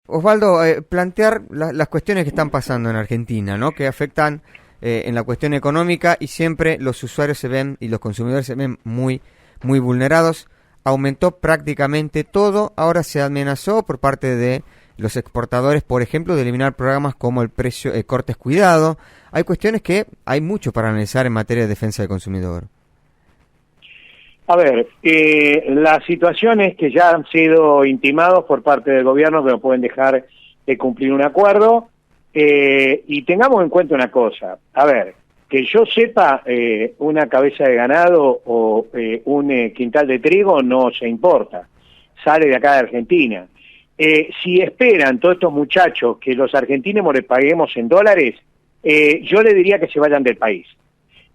Osvaldo, plantear las cuestiones que están pasando en Argentina, ¿no? Que afectan en la cuestión económica y siempre los usuarios se ven y los consumidores se ven muy vulnerados. Aumentó prácticamente todo, ahora se amenazó por parte de los exportadores, por ejemplo, de eliminar programas como el precio cortes cuidado. Hay cuestiones que hay mucho para analizar en materia de defensa del consumidor. A ver, las situaciones que ya han sido intimados por parte del gobierno que no pueden dejar de cumplir un acuerdo, y tengamos en cuenta una cosa, a ver, que yo sepa, una cabeza de ganado o un quintal de trigo no se importa, sale de acá de Argentina. Si esperan todos estos muchachos que los argentinos les paguemos en dólares, yo le diría que se vayan del país.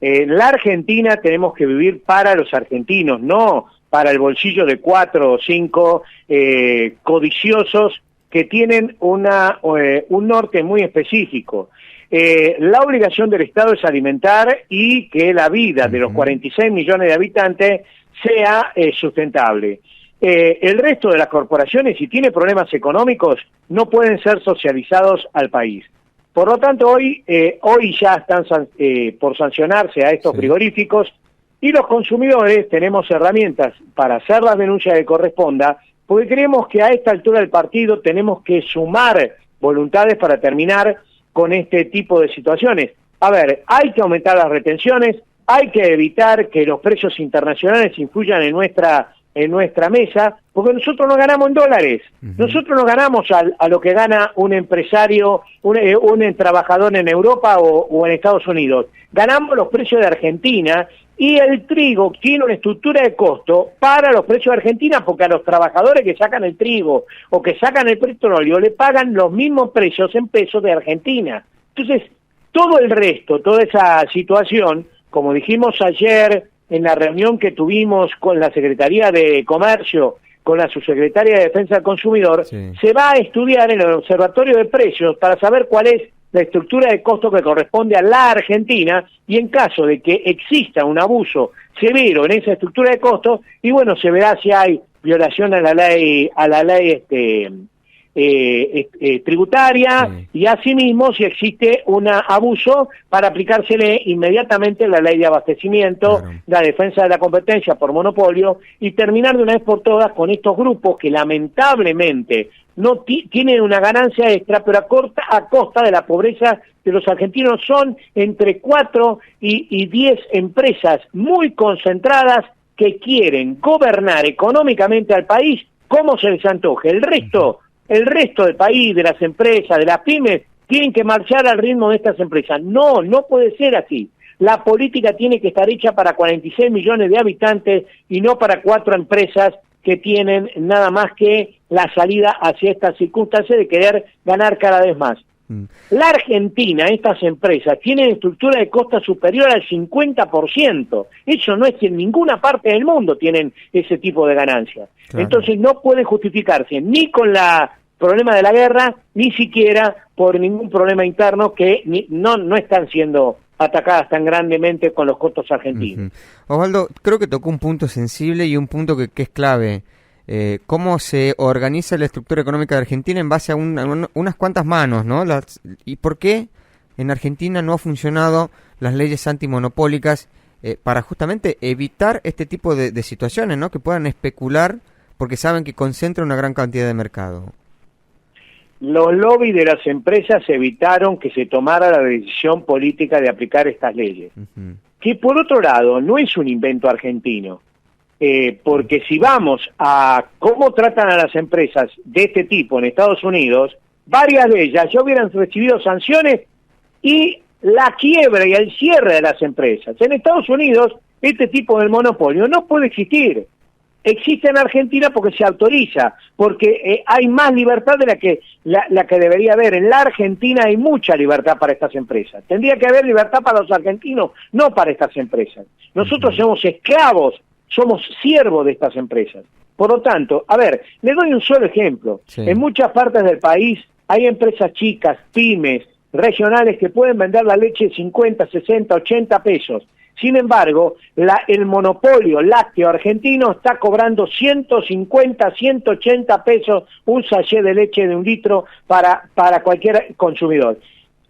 La Argentina tenemos que vivir para los argentinos, no para el bolsillo de 4 o 5 codiciosos que tienen un norte muy específico. La obligación del Estado es alimentar y que la vida de los 46 millones de habitantes sea sustentable. El resto de las corporaciones, si tiene problemas económicos, no pueden ser socializados al país. Por lo tanto, hoy ya están por sancionarse a estos frigoríficos y los consumidores tenemos herramientas para hacer las denuncias que corresponda, porque creemos que a esta altura del partido tenemos que sumar voluntades para terminar con este tipo de situaciones. A ver, hay que aumentar las retenciones, hay que evitar que los precios internacionales influyan en nuestra mesa, porque nosotros no ganamos en dólares, nosotros no ganamos a lo que gana un empresario, un trabajador en Europa o en Estados Unidos, ganamos los precios de Argentina, y el trigo tiene una estructura de costo para los precios de Argentina, porque a los trabajadores que sacan el trigo o que sacan el petróleo le pagan los mismos precios en pesos de Argentina. Entonces, todo el resto, toda esa situación, como dijimos ayer en la reunión que tuvimos con la Secretaría de Comercio, con la Subsecretaria de Defensa del Consumidor, se va a estudiar en el Observatorio de Precios para saber cuál es la estructura de costo que corresponde a la Argentina, y en caso de que exista un abuso severo en esa estructura de costos, y bueno, se verá si hay violación a la ley tributaria, y asimismo si existe un abuso para aplicársele inmediatamente la ley de abastecimiento, la defensa de la competencia por monopolio, y terminar de una vez por todas con estos grupos que lamentablemente no tienen una ganancia extra, pero a costa de la pobreza de los argentinos. Son entre 4 y 10 empresas muy concentradas que quieren gobernar económicamente al país como se les antoje. El resto del país, de las empresas, de las pymes, tienen que marchar al ritmo de estas empresas. No puede ser así. La política tiene que estar hecha para 46 millones de habitantes y no para 4 empresas que tienen nada más que la salida hacia estas circunstancias de querer ganar cada vez más. La Argentina, estas empresas, tienen estructura de costa superior al 50%. Eso no es que en ninguna parte del mundo tienen ese tipo de ganancias. Entonces no puede justificarse ni con la problema de la guerra, ni siquiera por ningún problema interno que no están siendo atacadas tan grandemente con los costos argentinos. Osvaldo, creo que tocó un punto sensible y un punto que es clave. Cómo se organiza la estructura económica de Argentina en base a unas cuantas manos, ¿no? ¿Y por qué en Argentina no ha funcionado las leyes antimonopólicas para justamente evitar este tipo de situaciones, ¿no? Que puedan especular porque saben que concentra una gran cantidad de mercado. Los lobbies de las empresas evitaron que se tomara la decisión política de aplicar estas leyes, que por otro lado no es un invento argentino. Porque si vamos a cómo tratan a las empresas de este tipo en Estados Unidos, varias de ellas ya hubieran recibido sanciones y la quiebra y el cierre de las empresas. En Estados Unidos, este tipo de monopolio no puede existir. Existe en Argentina porque se autoriza, porque hay más libertad de la que debería haber. En la Argentina hay mucha libertad para estas empresas. Tendría que haber libertad para los argentinos, no para estas empresas. Nosotros somos esclavos, somos siervos de estas empresas. Por lo tanto, a ver, le doy un solo ejemplo. En muchas partes del país hay empresas chicas, pymes, regionales, que pueden vender la leche 50, 60, 80 pesos. Sin embargo, el monopolio lácteo argentino está cobrando 150, 180 pesos un sachet de leche de 1 litro para cualquier consumidor.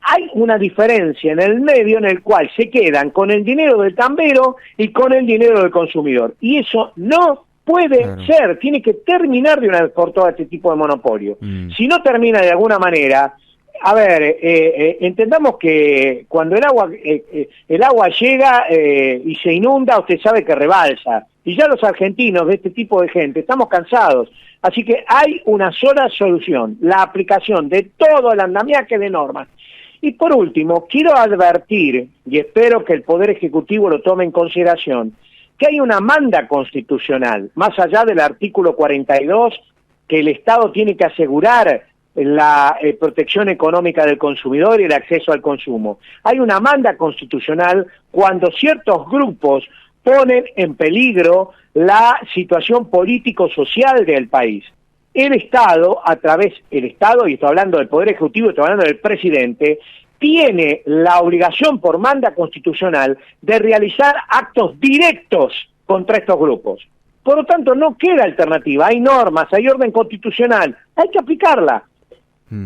Hay una diferencia en el medio en el cual se quedan con el dinero del tambero y con el dinero del consumidor. Y eso no puede ser, tiene que terminar de una vez por todas este tipo de monopolio. Si no termina de alguna manera, a ver, entendamos que cuando el agua llega y se inunda, usted sabe que rebalsa. Y ya los argentinos de este tipo de gente estamos cansados. Así que hay una sola solución, la aplicación de todo el andamiaje de normas. Y por último, quiero advertir, y espero que el Poder Ejecutivo lo tome en consideración, que hay una manda constitucional, más allá del artículo 42, que el Estado tiene que asegurar la protección económica del consumidor y el acceso al consumo. Hay una manda constitucional cuando ciertos grupos ponen en peligro la situación político-social del país. El Estado, y estoy hablando del Poder Ejecutivo, estoy hablando del presidente, tiene la obligación por manda constitucional de realizar actos directos contra estos grupos. Por lo tanto, no queda alternativa, hay normas, hay orden constitucional, hay que aplicarla.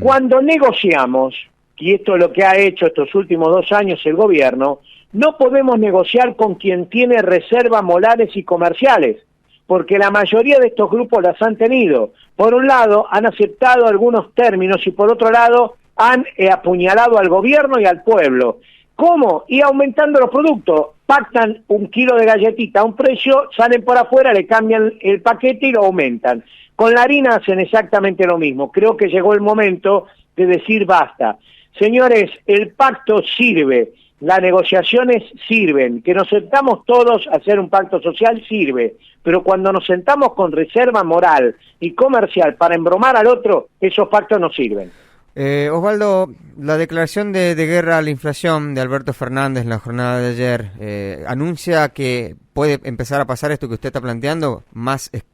Cuando negociamos, y esto es lo que ha hecho estos últimos 2 años el gobierno, no podemos negociar con quien tiene reservas morales y comerciales, porque la mayoría de estos grupos las han tenido. Por un lado, han aceptado algunos términos y por otro lado, han apuñalado al gobierno y al pueblo. ¿Cómo? Y aumentando los productos. Pactan 1 kilo de galletita a un precio, salen por afuera, le cambian el paquete y lo aumentan. Con la harina hacen exactamente lo mismo. Creo que llegó el momento de decir basta. Señores, el pacto sirve. Las negociaciones sirven, que nos sentamos todos a hacer un pacto social sirve, pero cuando nos sentamos con reserva moral y comercial para embromar al otro, esos pactos no sirven. Osvaldo, la declaración de guerra a la inflación de Alberto Fernández en la jornada de ayer anuncia que puede empezar a pasar esto que usted está planteando,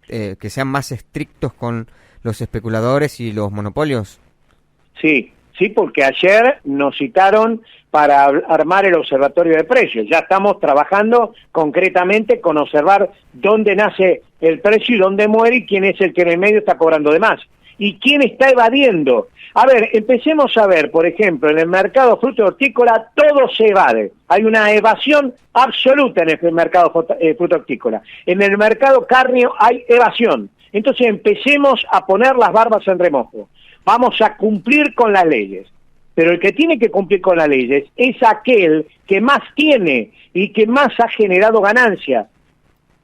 que sean más estrictos con los especuladores y los monopolios. Sí, porque ayer nos citaron para armar el observatorio de precios. Ya estamos trabajando concretamente con observar dónde nace el precio y dónde muere y quién es el que en el medio está cobrando de más. Y quién está evadiendo. A ver, empecemos a ver, por ejemplo, en el mercado fruto hortícola todo se evade. Hay una evasión absoluta en el mercado fruto hortícola. En el mercado cárneo hay evasión. Entonces empecemos a poner las barbas en remojo. Vamos a cumplir con las leyes. Pero el que tiene que cumplir con las leyes es aquel que más tiene y que más ha generado ganancias.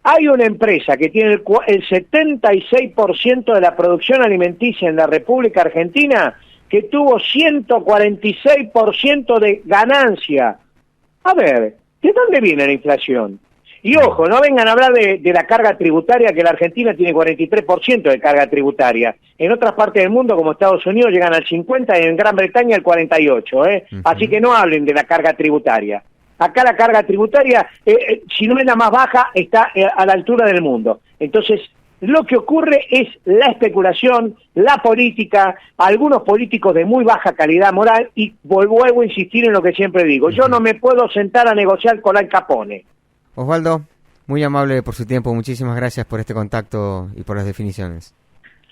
Hay una empresa que tiene el 76% de la producción alimenticia en la República Argentina que tuvo 146% de ganancia. A ver, ¿de dónde viene la inflación? Y ojo, no vengan a hablar de la carga tributaria, que la Argentina tiene 43% de carga tributaria. En otras partes del mundo, como Estados Unidos, llegan al 50% y en Gran Bretaña al 48%. Así que no hablen de la carga tributaria. Acá la carga tributaria, si no es la más baja, está a la altura del mundo. Entonces, lo que ocurre es la especulación, la política, algunos políticos de muy baja calidad moral, y vuelvo a insistir en lo que siempre digo. Yo no me puedo sentar a negociar con Al Capone. Osvaldo, muy amable por su tiempo. Muchísimas gracias por este contacto y por las definiciones.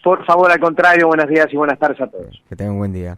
Por favor, al contrario, buenos días y buenas tardes a todos. Que tengan un buen día.